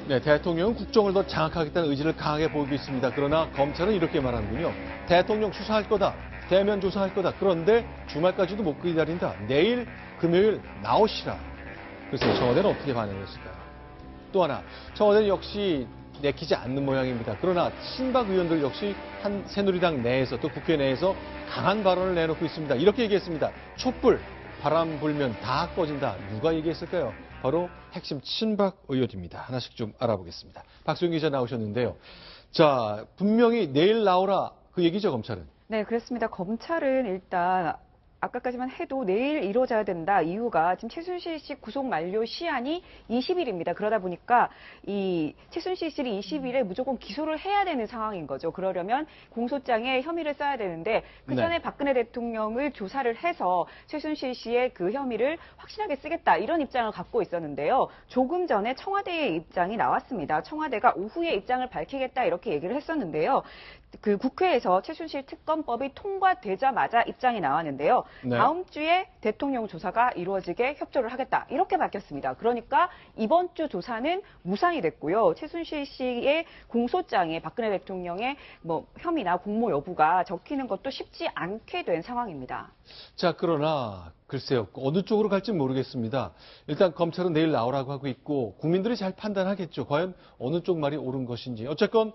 네, 대통령은 국정을 더 장악하겠다는 의지를 강하게 보이고 있습니다. 그러나 검찰은 이렇게 말하는군요. 대통령 수사할 거다. 대면 조사할 거다. 그런데 주말까지도 못 기다린다. 내일 금요일 나오시라. 글쎄요, 청와대는 어떻게 반응했을까요? 또 하나, 청와대는 역시 내키지 않는 모양입니다. 그러나 친박 의원들 역시 새누리당 내에서 또 국회 내에서 강한 발언을 내놓고 있습니다. 이렇게 얘기했습니다. 촛불, 바람 불면 다 꺼진다. 누가 얘기했을까요? 바로 핵심 친박 의원입니다. 하나씩 좀 알아보겠습니다. 박수영 기자 나오셨는데요. 자, 분명히 내일 나오라 그 얘기죠, 검찰은? 네, 그렇습니다. 검찰은 일단 아까까지만 해도 내일 이루어져야 된다. 이유가 지금 최순실 씨 구속 만료 시한이 20일입니다. 그러다 보니까 이 최순실 씨를 20일에 무조건 기소를 해야 되는 상황인 거죠. 그러려면 공소장에 혐의를 써야 되는데 그 전에 박근혜 대통령을 조사를 해서 최순실 씨의 그 혐의를 확실하게 쓰겠다. 이런 입장을 갖고 있었는데요. 조금 전에 청와대의 입장이 나왔습니다. 청와대가 오후에 입장을 밝히겠다 이렇게 얘기를 했었는데요. 그 국회에서 최순실 특검법이 통과되자마자 입장이 나왔는데요. 네. 다음 주에 대통령 조사가 이루어지게 협조를 하겠다. 이렇게 밝혔습니다. 그러니까 이번 주 조사는 무산이 됐고요. 최순실 씨의 공소장에 박근혜 대통령의 혐의나 공모 여부가 적히는 것도 쉽지 않게 된 상황입니다. 자, 그러나 글쎄요. 어느 쪽으로 갈지 모르겠습니다. 일단 검찰은 내일 나오라고 하고 있고 국민들이 잘 판단하겠죠. 과연 어느 쪽 말이 옳은 것인지. 어쨌건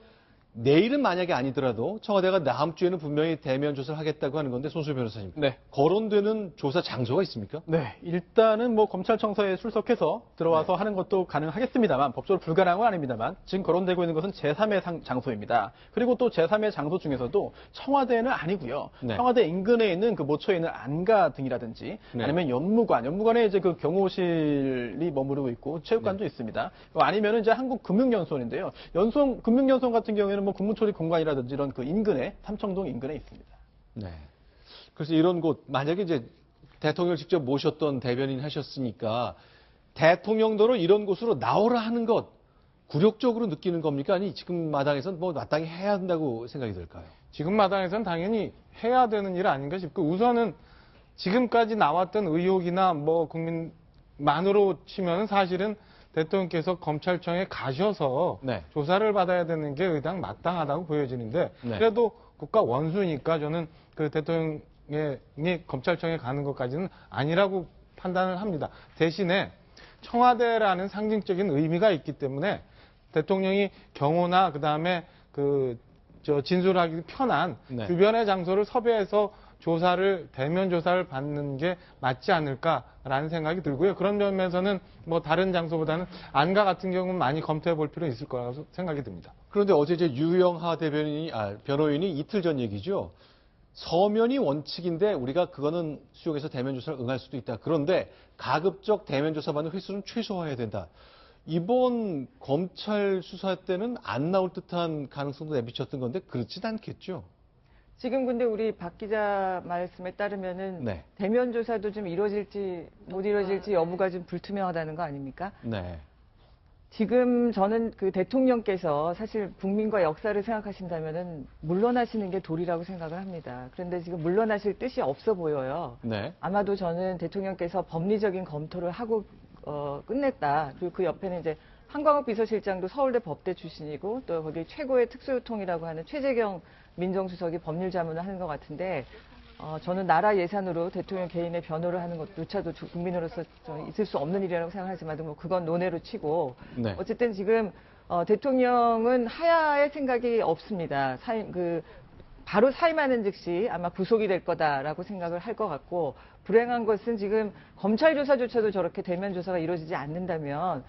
내일은 만약에 아니더라도 청와대가 다음 주에는 분명히 대면 조사를 하겠다고 하는 건데 손수일 변호사님. 네. 거론되는 조사 장소가 있습니까? 네. 일단은 검찰청사에 출석해서 들어와서 하는 것도 가능하겠습니다만 법적으로 불가능한 건 아닙니다만 지금 거론되고 있는 것은 제3의 장소입니다. 그리고 또 제3의 장소 중에서도 청와대는 아니고요. 네. 청와대 인근에 있는 그 모처에 있는 안가 등이라든지 아니면 연무관에 이제 그 경호실이 머무르고 있고 체육관도 있습니다. 아니면은 이제 한국금융연수원인데요. 금융연수원 같은 경우에는 국무처리 공간이라든지 이런 그 인근에 삼청동 인근에 있습니다. 네. 그래서 이런 곳 만약에 이제 대통령을 직접 모셨던 대변인 하셨으니까 대통령도로 이런 곳으로 나오라 하는 것 굴욕적으로 느끼는 겁니까? 아니 지금 마당에서는 마땅히 해야 한다고 생각이 들까요? 지금 마당에서는 당연히 해야 되는 일 아닌가 싶고 우선은 지금까지 나왔던 의혹이나 국민만으로 치면은 사실은 대통령께서 검찰청에 가셔서 조사를 받아야 되는 게 의당 마땅하다고 보여지는데 그래도 국가 원수니까 저는 그 대통령이 검찰청에 가는 것까지는 아니라고 판단을 합니다. 대신에 청와대라는 상징적인 의미가 있기 때문에 대통령이 경호나 그다음에 진술하기 편한 주변의 장소를 섭외해서 대면 조사를 받는 게 맞지 않을까라는 생각이 들고요. 그런 면에서는 다른 장소보다는 안가 같은 경우는 많이 검토해 볼 필요는 있을 거라고 생각이 듭니다. 그런데 어제 이제 유영하 변호인이 이틀 전 얘기죠. 서면이 원칙인데 우리가 그거는 수용해서 대면 조사를 응할 수도 있다. 그런데 가급적 대면 조사 받는 횟수는 최소화해야 된다. 이번 검찰 수사 때는 안 나올 듯한 가능성도 내비쳤던 건데 그렇진 않겠죠. 지금 근데 우리 박 기자 말씀에 따르면은 대면 조사도 좀 이루어질지 못 이루어질지 여부가 좀 불투명하다는 거 아닙니까? 네. 지금 저는 그 대통령께서 사실 국민과 역사를 생각하신다면은 물러나시는 게 도리라고 생각을 합니다. 그런데 지금 물러나실 뜻이 없어 보여요. 아마도 저는 대통령께서 법리적인 검토를 하고 끝냈다. 그리고 그 옆에는 이제 한광욱 비서실장도 서울대 법대 출신이고 또 거기 최고의 특수통이라고 하는 최재경 민정수석이 법률 자문을 하는 것 같은데 저는 나라 예산으로 대통령 개인의 변호를 하는 것조차도 국민으로서 좀 있을 수 없는 일이라고 생각하지만 그건 논외로 치고 어쨌든 지금 대통령은 하야의 생각이 없습니다. 바로 사임하는 즉시 아마 구속이 될 거다라고 생각을 할 것 같고 불행한 것은 지금 검찰 조사조차도 저렇게 대면 조사가 이루어지지 않는다면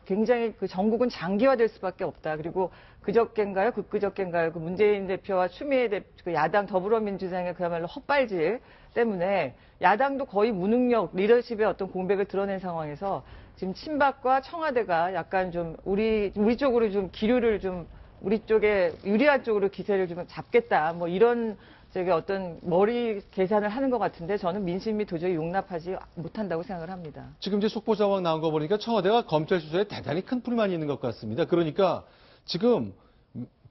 굉장히 전국은 장기화될 수밖에 없다. 그리고 그저께인가요? 그저께인가요? 그 문재인 대표와 추미애 그 야당 더불어민주당의 그야말로 헛발질 때문에 야당도 거의 무능력, 리더십의 어떤 공백을 드러낸 상황에서 지금 친박과 청와대가 약간 좀 우리 쪽으로 좀 기류를 좀 우리 쪽에 유리한 쪽으로 기세를 좀 잡겠다. 이런 어떤 머리 계산을 하는 것 같은데 저는 민심이 도저히 용납하지 못한다고 생각을 합니다. 지금 이제 속보 자막 나온 거 보니까 청와대가 검찰 수사에 대단히 큰 불만이 있는 것 같습니다. 그러니까 지금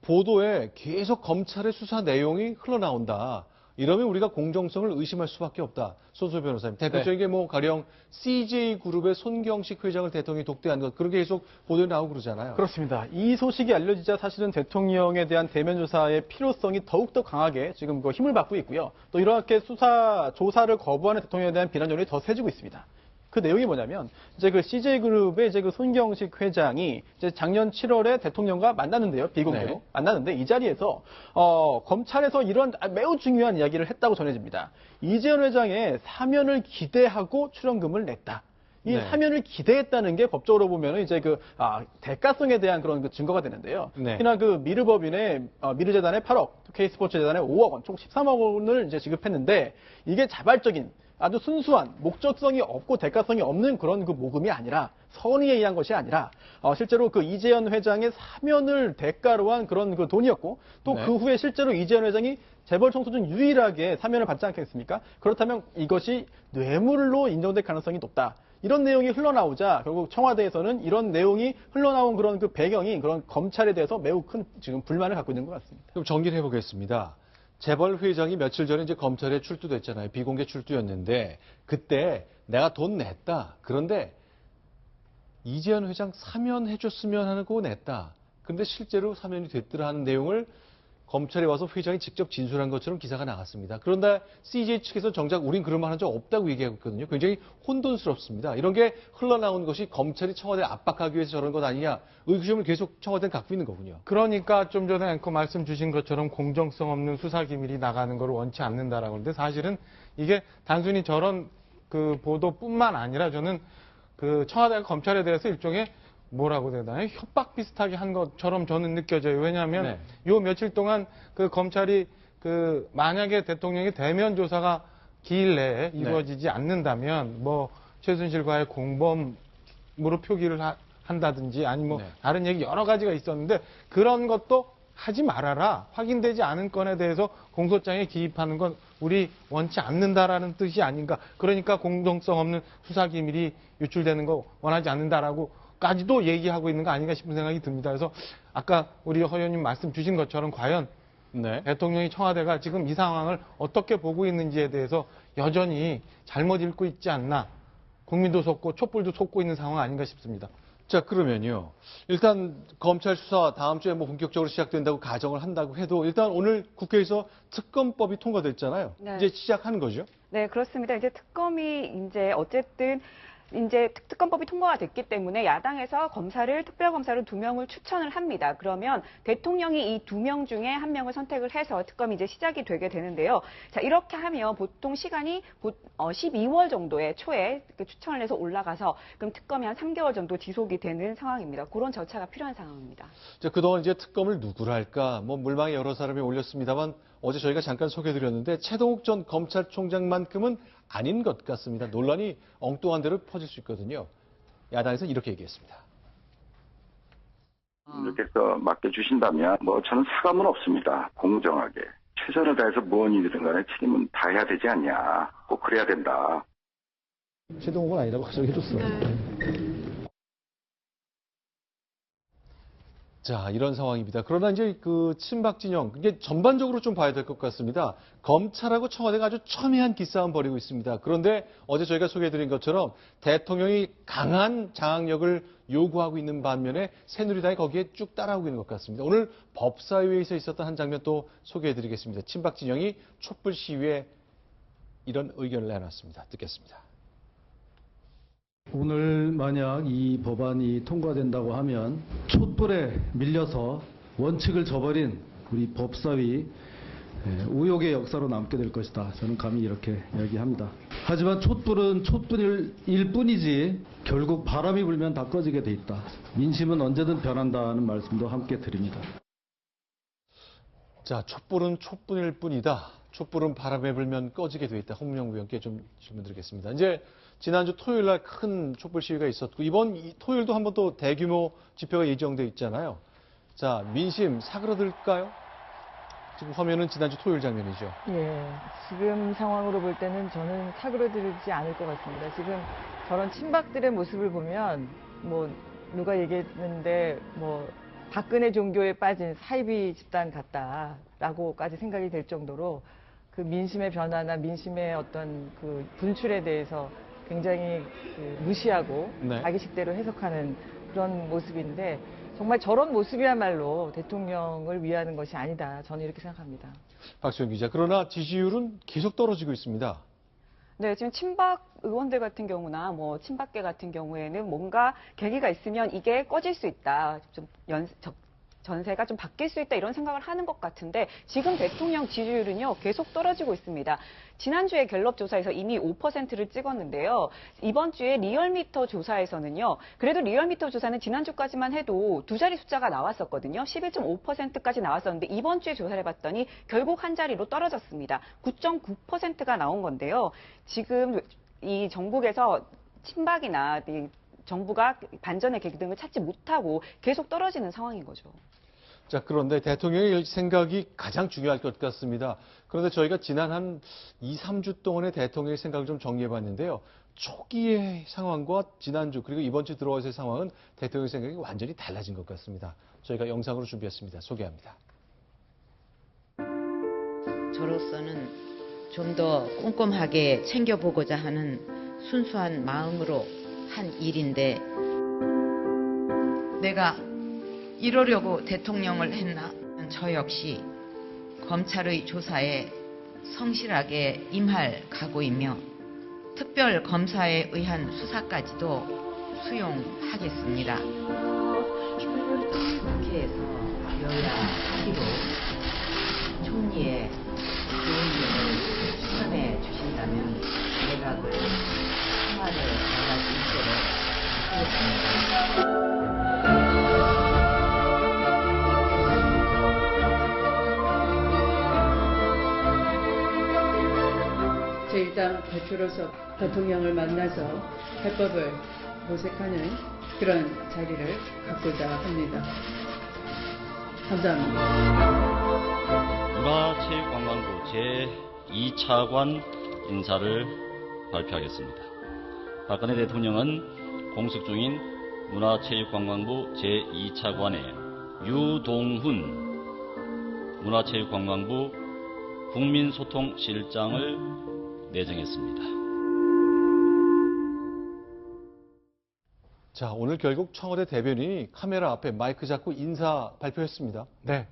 보도에 계속 검찰의 수사 내용이 흘러나온다. 이러면 우리가 공정성을 의심할 수밖에 없다. 손소 변호사님. 대표적인 게 가령 CJ그룹의 손경식 회장을 대통령이 독대한 것 그렇게 계속 보도에 나오고 그러잖아요. 그렇습니다. 이 소식이 알려지자 사실은 대통령에 대한 대면 조사의 필요성이 더욱더 강하게 지금 힘을 받고 있고요. 또 이렇게 조사를 거부하는 대통령에 대한 비난 여론이 더 세지고 있습니다. 그 내용이 뭐냐면 이제 CJ그룹의 이제 손경식 회장이 이제 작년 7월에 대통령과 만났는데요. 비공개로 만났는데 이 자리에서 검찰에서 이런 매우 중요한 이야기를 했다고 전해집니다. 이재현 회장의 사면을 기대하고 출연금을 냈다. 이 사면을 기대했다는 게 법적으로 보면 이제 대가성에 대한 그런 증거가 되는데요. 특히나 미르법인의 미르재단에 8억, K스포츠재단에 5억 원, 총 13억 원을 이제 지급했는데 이게 자발적인 아주 순수한 목적성이 없고 대가성이 없는 그런 모금이 아니라 선의에 의한 것이 아니라 실제로 이재현 회장의 사면을 대가로 한 그런 돈이었고 또 그 후에 실제로 이재현 회장이 재벌 총수 중 유일하게 사면을 받지 않겠습니까? 그렇다면 이것이 뇌물로 인정될 가능성이 높다. 이런 내용이 흘러나오자 결국 청와대에서는 이런 내용이 흘러나온 그런 배경이 그런 검찰에 대해서 매우 큰 지금 불만을 갖고 있는 것 같습니다. 그럼 정리를 해보겠습니다. 재벌 회장이 며칠 전에 이제 검찰에 출두됐잖아요. 비공개 출두였는데 그때 내가 돈 냈다. 그런데 이재현 회장 사면해줬으면 하고 냈다. 그런데 실제로 사면이 됐더라 하는 내용을 검찰에 와서 회장이 직접 진술한 것처럼 기사가 나갔습니다. 그런데 CJ 측에서 정작 우린 그런 말 한 적 없다고 얘기하고 있거든요. 굉장히 혼돈스럽습니다. 이런 게 흘러나온 것이 검찰이 청와대를 압박하기 위해서 저런 것 아니냐. 의구심을 계속 청와대는 갖고 있는 거군요. 그러니까 좀 전에 앵커 말씀 주신 것처럼 공정성 없는 수사 기밀이 나가는 걸 원치 않는다라고 하는데 사실은 이게 단순히 저런 보도뿐만 아니라 저는 청와대가 검찰에 대해서 일종의 뭐라고 해야 되나요? 협박 비슷하게 한 것처럼 저는 느껴져요. 왜냐하면 요 며칠 동안 검찰이 만약에 대통령의 대면 조사가 기일 내에 이루어지지 않는다면 최순실과의 공범으로 표기를 한다든지 아니면 다른 얘기 여러 가지가 있었는데 그런 것도 하지 말아라. 확인되지 않은 건에 대해서 공소장에 기입하는 건 우리 원치 않는다라는 뜻이 아닌가. 그러니까 공정성 없는 수사 기밀이 유출되는 거 원하지 않는다라고 까지도 얘기하고 있는 거 아닌가 싶은 생각이 듭니다. 그래서 아까 우리 허 의원님 말씀 주신 것처럼 과연 대통령이 청와대가 지금 이 상황을 어떻게 보고 있는지에 대해서 여전히 잘못 읽고 있지 않나. 국민도 속고 촛불도 속고 있는 상황 아닌가 싶습니다. 자, 그러면요. 일단 검찰 수사 다음 주에 본격적으로 시작된다고 가정을 한다고 해도 일단 오늘 국회에서 특검법이 통과됐잖아요. 이제 시작하는 거죠? 네, 그렇습니다. 이제 특검이 어쨌든 특검법이 통과가 됐기 때문에 야당에서 특별검사를 2명을 추천을 합니다. 그러면 대통령이 이 2명 중에 1명을 선택을 해서 특검이 이제 시작이 되게 되는데요. 자, 이렇게 하면 보통 시간이 12월 정도에 초에 추천을 해서 올라가서 그럼 특검이 한 3개월 정도 지속이 되는 상황입니다. 그런 절차가 필요한 상황입니다. 자, 그동안 이제 특검을 누구로 할까? 물망에 여러 사람이 올렸습니다만 어제 저희가 잠깐 소개해드렸는데 최동욱 전 검찰총장만큼은 아닌 것 같습니다. 논란이 엉뚱한 대로 퍼질 수 있거든요. 야당에서는 이렇게 얘기했습니다. 이렇게서 맡겨주신다면 저는 사감은 없습니다. 공정하게. 최선을 다해서 무언 일이든 간에 책임은 다 해야 되지 않냐. 꼭 그래야 된다. 최동욱은 아니라고 가정해줬어. 자, 이런 상황입니다. 그러나 이제 친박 진영, 이게 전반적으로 좀 봐야 될 것 같습니다. 검찰하고 청와대가 아주 첨예한 기싸움 벌이고 있습니다. 그런데 어제 저희가 소개해드린 것처럼 대통령이 강한 장악력을 요구하고 있는 반면에 새누리당이 거기에 쭉 따라오고 있는 것 같습니다. 오늘 법사위에서 있었던 한 장면 또 소개해드리겠습니다. 친박 진영이 촛불 시위에 이런 의견을 내놨습니다. 듣겠습니다. 오늘 만약 이 법안이 통과된다고 하면 촛불에 밀려서 원칙을 저버린 우리 법사위 우욕의 역사로 남게 될 것이다. 저는 감히 이렇게 이야기합니다. 하지만 촛불은 촛불일 뿐이지 결국 바람이 불면 다 꺼지게 돼 있다. 민심은 언제든 변한다는 말씀도 함께 드립니다. 자, 촛불은 촛불일 뿐이다. 촛불은 바람에 불면 꺼지게 돼 있다. 홍문영 의원께 좀 질문 드리겠습니다. 이제 지난주 토요일 날 큰 촛불 시위가 있었고 이번 토요일도 한번 또 대규모 집회가 예정돼 있잖아요. 자, 민심 사그러들까요? 지금 화면은 지난주 토요일 장면이죠. 예, 지금 상황으로 볼 때는 저는 사그러들지 않을 것 같습니다. 지금 저런 친박들의 모습을 보면 누가 얘기했는데 박근혜 종교에 빠진 사이비 집단 같다라고까지 생각이 될 정도로 그 민심의 변화나 민심의 어떤 그 분출에 대해서 굉장히 그 무시하고 네. 자기식대로 해석하는 그런 모습인데 정말 저런 모습이야말로 대통령을 위하는 것이 아니다. 저는 이렇게 생각합니다. 박수영 기자. 그러나 지지율은 계속 떨어지고 있습니다. 네, 지금 친박 의원들 같은 경우나 뭐 친박계 같은 경우에는 뭔가 계기가 있으면 이게 꺼질 수 있다. 전세가 좀 바뀔 수 있다 이런 생각을 하는 것 같은데 지금 대통령 지지율은요 계속 떨어지고 있습니다. 지난주에 갤럽 조사에서 이미 5%를 찍었는데요. 이번 주에 리얼미터 조사에서는요. 그래도 리얼미터 조사는 지난주까지만 해도 두 자리 숫자가 나왔었거든요. 11.5%까지 나왔었는데 이번 주에 조사를 해봤더니 결국 한 자리로 떨어졌습니다. 9.9%가 나온 건데요. 지금 이 전국에서 친박이나 정부가 반전의 계기 등을 찾지 못하고 계속 떨어지는 상황인 거죠. 자, 그런데 대통령의 생각이 가장 중요할 것 같습니다. 그런데 저희가 지난 한 2, 3주 동안의 대통령의 생각을 좀 정리해 봤는데요. 초기의 상황과 지난주 그리고 이번 주 들어와서의 상황은 대통령의 생각이 완전히 달라진 것 같습니다. 저희가 영상으로 준비했습니다. 소개합니다. 저로서는 좀 더 꼼꼼하게 챙겨보고자 하는 순수한 마음으로 한 일인데 내가 이러려고 대통령을 했나? 저 역시 검찰의 조사에 성실하게 임할 각오이며 특별 검사에 의한 수사까지도 수용하겠습니다. 국회에서 여야 합의로 총리의 개인적을 추천해 주신다면 내각을 청와대 나갈 일대로 하겠습니다. 제1당 대표로서 대통령을 만나서 해법을 모색하는 그런 자리를 갖고자 합니다. 감사합니다. 문화체육관광부 제2차관 인사를 발표하겠습니다. 박근혜 대통령은 공석 중인 문화체육관광부 제2차관에 유동훈 문화체육관광부 국민소통실장을 내정했습니다. 자, 오늘 결국 청와대 대변인이 카메라 앞에 마이크 잡고 인사 발표했습니다. 네.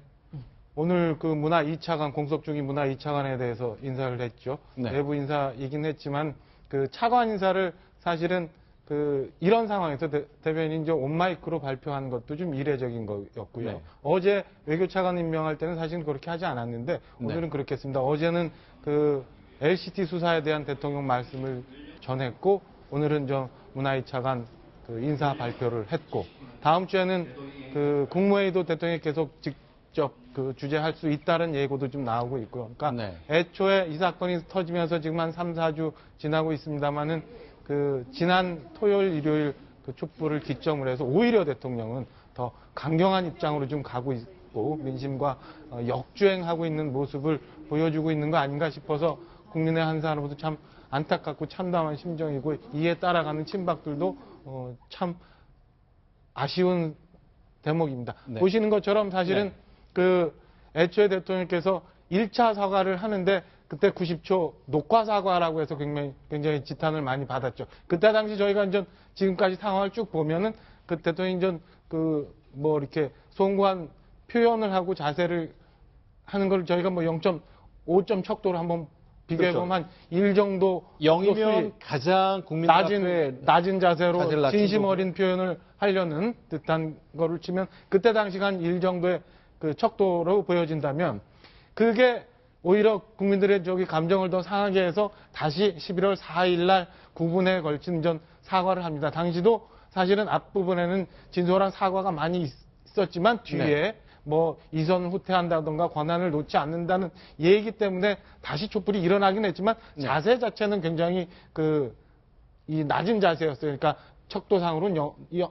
오늘 그 문화 2차관, 공석 중인 문화 2차관에 대해서 인사를 했죠. 네. 내부 인사이긴 했지만 그 차관 인사를 사실은 그 이런 상황에서 대변인이 이제 온마이크로 발표한 것도 좀 이례적인 거였고요. 네. 어제 외교차관 임명할 때는 사실은 그렇게 하지 않았는데 오늘은 네. 그렇게 했습니다. 어제는 그 LCT 수사에 대한 대통령 말씀을 전했고 오늘은 저 문화 2차관 그 인사 발표를 했고 다음 주에는 그 국무회의도 대통령이 계속 직접 그 주재할 수 있다는 예고도 좀 나오고 있고요. 그러니까 네. 애초에 이 사건이 터지면서 지금 한 3, 4주 지나고 있습니다만은 그 지난 토요일, 일요일 그 촛불을 기점으로 해서 오히려 대통령은 더 강경한 입장으로 좀 가고 있고 민심과 역주행하고 있는 모습을 보여주고 있는 거 아닌가 싶어서 국민의 한 사람으로도 참 안타깝고 참담한 심정이고 이에 따라가는 친박들도 참 아쉬운 대목입니다. 네. 보시는 것처럼 사실은 네. 그 애초에 대통령께서 1차 사과를 하는데 그때 90초 녹화 사과라고 해서 굉장히 지탄을 많이 받았죠. 그때 당시 저희가 이제 지금까지 상황을 쭉 보면은 그 대통령이 좀 그 뭐 이렇게 송구한 표현을 하고 자세를 하는 걸 저희가 뭐 0.5점 척도로 한번 비교해보면 한 1 정도 0이면 가장 국민 앞에 낮은 자세로 자세를 낮춘 진심 거고. 어린 표현을 하려는 듯한 거를 치면 그때 당시가 한 1 정도의 그 척도로 보여진다면 그게 오히려 국민들의 감정을 더 상하게 해서 다시 11월 4일 날 9분에 걸친 전 사과를 합니다. 당시도 사실은 앞부분에는 진솔한 사과가 많이 있었지만 뒤에 네. 뭐 이선 후퇴한다던가 권한을 놓지 않는다는 얘기 때문에 다시 촛불이 일어나긴 했지만 자세 자체는 굉장히 이 낮은 자세였어요. 그러니까 척도상으로는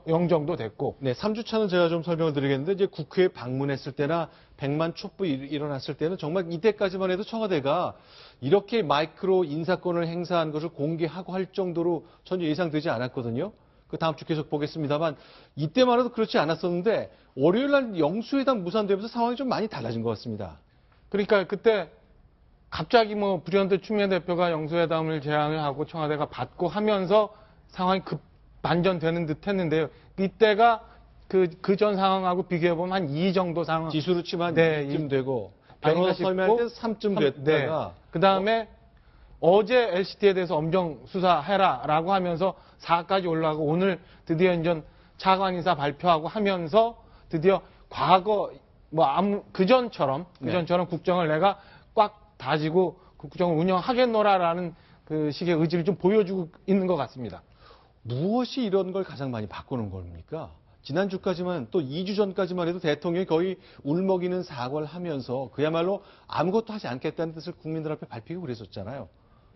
0 정도 됐고. 네, 3주차는 제가 좀 설명을 드리겠는데 이제 국회에 방문했을 때나 100만 촛불이 일어났을 때는 정말 이때까지만 해도 청와대가 이렇게 마이크로 인사권을 행사한 것을 공개하고 할 정도로 전혀 예상되지 않았거든요. 그 다음 주 계속 보겠습니다만 이때만 해도 그렇지 않았었는데 월요일 날 영수회담 무산되면서 상황이 좀 많이 달라진 것 같습니다. 그러니까 그때 갑자기 뭐 불현듯 추미애 대표가 영수회담을 제안을 하고 청와대가 받고 하면서 상황이 급 반전되는 듯 했는데요. 이때가 그 전 상황하고 비교해보면 한 2 정도 상황. 지수로 치면 네, 2쯤 되고, 아닌가 변호사 설명할 때 싶고, 3쯤 됐다가. 네. 그 다음에 어제 LCT에 대해서 엄정 수사해라라고 하면서 4까지 올라가고 오늘 드디어 이제 차관 인사 발표하고 하면서 드디어 과거 그전처럼 국정을 내가 꽉 다지고 국정을 운영하겠노라라는 그 식의 의지를 좀 보여주고 있는 것 같습니다. 무엇이 이런 걸 가장 많이 바꾸는 겁니까? 지난주까지만 또 2주 전까지만 해도 대통령이 거의 울먹이는 사과를 하면서 그야말로 아무것도 하지 않겠다는 뜻을 국민들 앞에 밝히고 그랬었잖아요.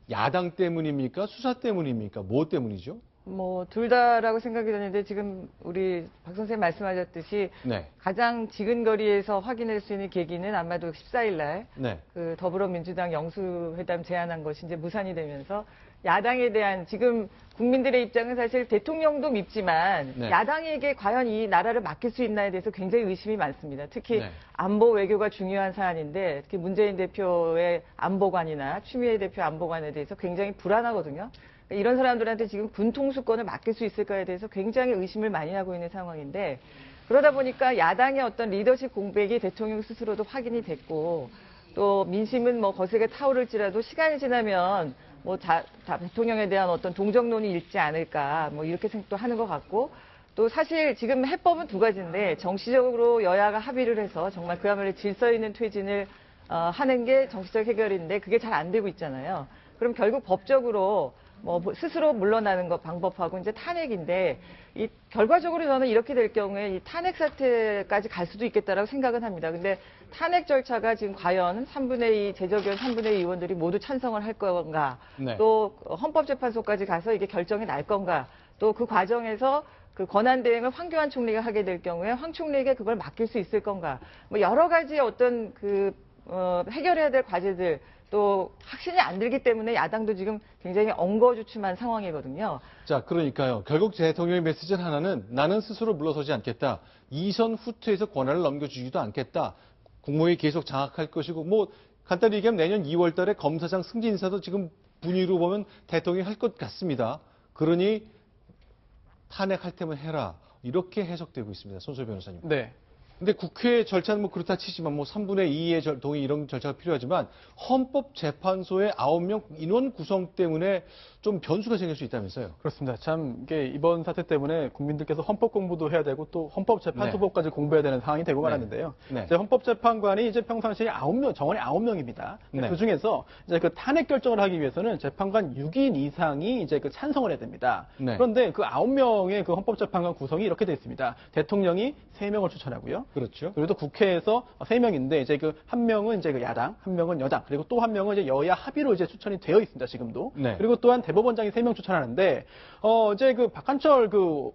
야당 때문입니까? 수사 때문입니까? 뭐 때문이죠? 뭐 둘 다라고 생각이 드는데 지금 우리 박 선생님 말씀하셨듯이 네. 가장 지근거리에서 확인할 수 있는 계기는 아마도 14일 날 네. 그 더불어민주당 영수회담 제안한 것이 이제 무산이 되면서 야당에 대한 지금 국민들의 입장은 사실 대통령도 밉지만 네. 야당에게 과연 이 나라를 맡길 수 있나에 대해서 굉장히 의심이 많습니다. 특히 네. 안보 외교가 중요한 사안인데 특히 문재인 대표의 안보관이나 추미애 대표 안보관에 대해서 굉장히 불안하거든요. 이런 사람들한테 지금 군 통수권을 맡길 수 있을까에 대해서 굉장히 의심을 많이 하고 있는 상황인데 그러다 보니까 야당의 어떤 리더십 공백이 대통령 스스로도 확인이 됐고 또 민심은 뭐 거세게 타오를지라도 시간이 지나면 뭐 대통령에 대한 어떤 동정론이 일지 않을까 뭐 이렇게 생각도 하는 것 같고 또 사실 지금 해법은 2가지인데 정치적으로 여야가 합의를 해서 정말 그야말로 질서 있는 퇴진을 하는 게 정치적 해결인데 그게 잘 안 되고 있잖아요. 그럼 결국 법적으로 뭐 스스로 물러나는 것 방법하고 이제 탄핵인데 이 결과적으로 저는 이렇게 될 경우에 이 탄핵 사태까지 갈 수도 있겠다라고 생각은 합니다. 근데 탄핵 절차가 지금 과연 3분의 2 제적의원 3분의 2 의원들이 모두 찬성을 할 건가? 네. 또 헌법재판소까지 가서 이게 결정이 날 건가? 또 그 과정에서 그 권한 대행을 황교안 총리가 하게 될 경우에 황 총리에게 그걸 맡길 수 있을 건가? 뭐 여러 가지 어떤 해결해야 될 과제들 또 확신이 안 들기 때문에 야당도 지금 굉장히 엉거주춤한 상황이거든요. 자, 그러니까요. 결국 대통령의 메시지 하나는 나는 스스로 물러서지 않겠다. 이선 후퇴해서 권한을 넘겨주지도 않겠다. 국무회의 계속 장악할 것이고 뭐 간단히 얘기하면 내년 2월 달에 검사장 승진 인사도 지금 분위기로 보면 대통령이 할 것 같습니다. 그러니 탄핵할 테면 해라. 이렇게 해석되고 있습니다. 손소희 변호사님. 네. 근데 국회 절차는 뭐 그렇다 치지만 뭐 3분의 2의 동의 이런 절차가 필요하지만 헌법재판소의 9명 인원 구성 때문에 좀 변수가 생길 수 있다면서요. 그렇습니다. 참 이게 이번 사태 때문에 국민들께서 헌법 공부도 해야 되고 또 헌법재판소법까지 공부해야 되는 상황이 되고 말았는데요. 네. 이제 헌법재판관이 이제 평상시에 9명, 정원이 9명입니다. 네. 그 중에서 이제 그 탄핵 결정을 하기 위해서는 재판관 6인 이상이 이제 그 찬성을 해야 됩니다. 네. 그런데 그 9명의 그 헌법재판관 구성이 이렇게 되어 있습니다. 대통령이 3명을 추천하고요. 그렇죠. 그리고 또 국회에서 3명인데 이제 그 1명은 이제 그 야당, 1명은 여당, 그리고 또 1명은 이제 여야 합의로 이제 추천이 되어 있습니다. 지금도. 네. 그리고 또한 대법원장이 3명 추천하는데 이제 그 박한철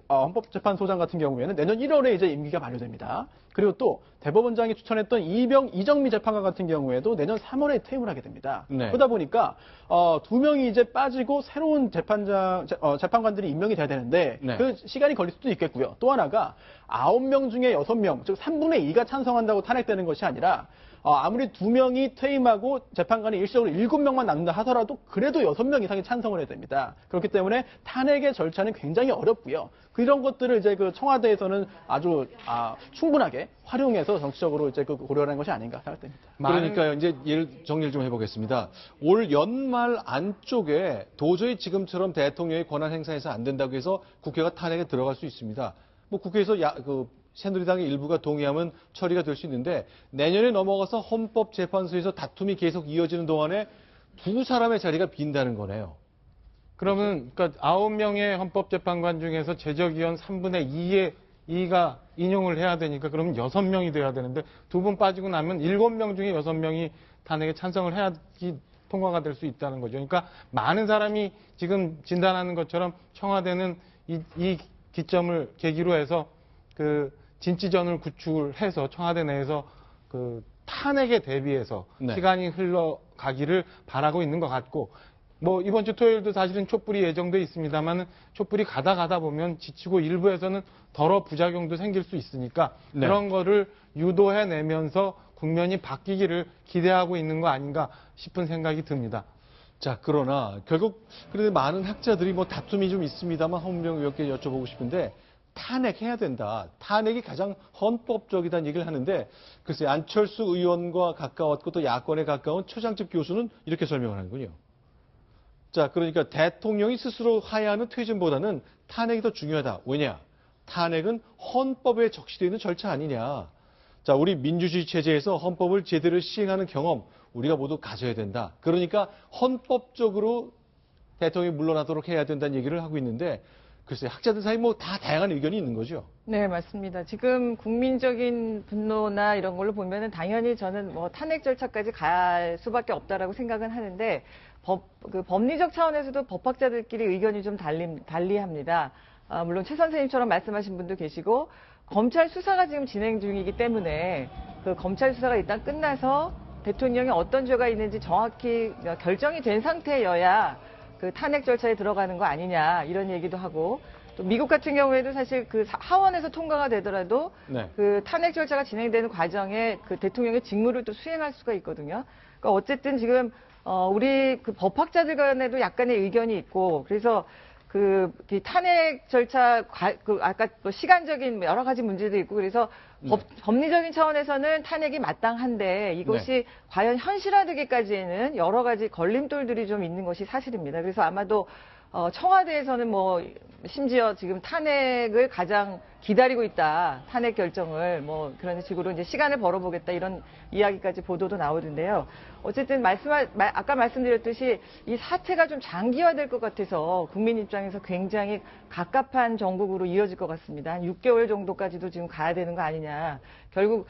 헌법재판소장 같은 경우에는 내년 1월에 이제 임기가 만료됩니다. 그리고 또 대법원장이 추천했던 이정미 재판관 같은 경우에도 내년 3월에 퇴임을 하게 됩니다. 네. 그러다 보니까 2명이 이제 빠지고 새로운 재판관들이 임명이 돼야 되는데 네. 그 시간이 걸릴 수도 있겠고요. 또 하나가 9명 중에 6명, 즉 3분의 2가 찬성한다고 탄핵되는 것이 아니라 아무리 2명이 퇴임하고 재판관이 일시적으로 7명만 남는다 하더라도 그래도 6명 이상이 찬성을 해야 됩니다. 그렇기 때문에 탄핵의 절차는 굉장히 어렵고요. 이런 것들을 이제 그 청와대에서는 아주 충분하게 활용해서 정치적으로 이제 그 고려하는 것이 아닌가 생각됩니다. 그러니까요. 이제 정리를 좀 해보겠습니다. 올 연말 안쪽에 도저히 지금처럼 대통령의 권한 행사해서 안 된다고 해서 국회가 탄핵에 들어갈 수 있습니다. 뭐 국회에서 새누리당의 일부가 동의하면 처리가 될 수 있는데 내년에 넘어가서 헌법재판소에서 다툼이 계속 이어지는 동안에 2사람의 자리가 빈다는 거네요. 그러면 그러니까 9명의 헌법재판관 중에서 제적위원 3분의 2가 인용을 해야 되니까 그러면 6명이 돼야 되는데 2분 빠지고 나면 7명 중에 6명이 탄핵에 찬성을 해야지 통과가 될 수 있다는 거죠. 그러니까 많은 사람이 지금 진단하는 것처럼 청와대는 이 기점을 계기로 해서 그 진지전을 구출해서 청와대 내에서 그 탄핵에 대비해서 네. 시간이 흘러가기를 바라고 있는 것 같고 뭐 이번 주 토요일도 사실은 촛불이 예정돼 있습니다만 촛불이 가다 보면 지치고 일부에서는 덜어 부작용도 생길 수 있으니까 네. 그런 거를 유도해내면서 국면이 바뀌기를 기대하고 있는 거 아닌가 싶은 생각이 듭니다. 자, 그러나 결국 그래도 많은 학자들이 뭐 다툼이 좀 있습니다만 홍문병 의원께 여쭤보고 싶은데 탄핵해야 된다. 탄핵이 가장 헌법적이다는 얘기를 하는데 글쎄 안철수 의원과 가까웠고 또 야권에 가까운 최장집 교수는 이렇게 설명을 하는군요. 자, 그러니까 대통령이 스스로 하야하는 퇴진보다는 탄핵이 더 중요하다. 왜냐? 탄핵은 헌법에 적시되어 있는 절차 아니냐. 자, 우리 민주주의 체제에서 헌법을 제대로 시행하는 경험 우리가 모두 가져야 된다. 그러니까 헌법적으로 대통령이 물러나도록 해야 된다는 얘기를 하고 있는데 글쎄 학자들 사이 뭐 다 다양한 의견이 있는 거죠. 네, 맞습니다. 지금 국민적인 분노나 이런 걸로 보면은 당연히 저는 뭐 탄핵 절차까지 갈 수밖에 없다라고 생각은 하는데 법리적 차원에서도 법학자들끼리 의견이 좀 달리합니다. 물론 최 선생님처럼 말씀하신 분도 계시고 검찰 수사가 지금 진행 중이기 때문에 그 검찰 수사가 일단 끝나서 대통령이 어떤 죄가 있는지 정확히 결정이 된 상태여야 그 탄핵 절차에 들어가는 거 아니냐 이런 얘기도 하고 또 미국 같은 경우에도 사실 그 하원에서 통과가 되더라도 네. 그 탄핵 절차가 진행되는 과정에 그 대통령의 직무를 또 수행할 수가 있거든요. 그러니까 어쨌든 지금 우리 그 법학자들 간에도 약간의 의견이 있고 그래서 그 탄핵 절차 아까 뭐 시간적인 여러 가지 문제도 있고 그래서 법리적인 차원에서는 탄핵이 마땅한데 이것이 네. 과연 현실화되기까지에는 여러 가지 걸림돌들이 좀 있는 것이 사실입니다. 그래서 아마도 청와대에서는 뭐 심지어 지금 탄핵을 가장 기다리고 있다. 탄핵 결정을 뭐 그런 식으로 이제 시간을 벌어보겠다 이런 이야기까지 보도도 나오던데요. 어쨌든 아까 말씀드렸듯이 이 사태가 좀 장기화될 것 같아서 국민 입장에서 굉장히 갑갑한 정국으로 이어질 것 같습니다. 한 6개월 정도까지도 지금 가야 되는 거 아니냐. 결국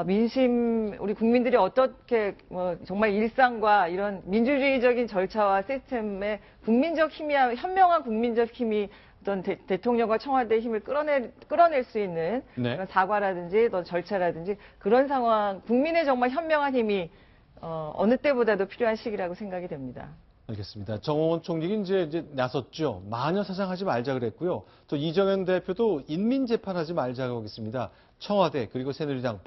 민심 우리 국민들이 어떻게 뭐 정말 일상과 이런 민주주의적인 절차와 시스템의 국민적 힘이 현명한 국민적 힘이 어떤 대통령과 청와대의 힘을 끌어낼 수 있는 네. 그런 사과라든지 또 절차라든지 그런 상황 국민의 정말 현명한 힘이 어느 때보다도 필요한 시기라고 생각이 됩니다. 알겠습니다. 정홍원 총리가 이제 나섰죠. 마녀사상하지 말자 그랬고요. 또 이정현 대표도 인민재판하지 말자고 하겠습니다. 청와대 그리고 새누리당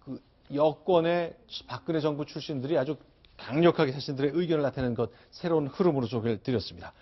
그 여권의 박근혜 정부 출신들이 아주 강력하게 자신들의 의견을 나타내는 것 새로운 흐름으로 소개를 드렸습니다.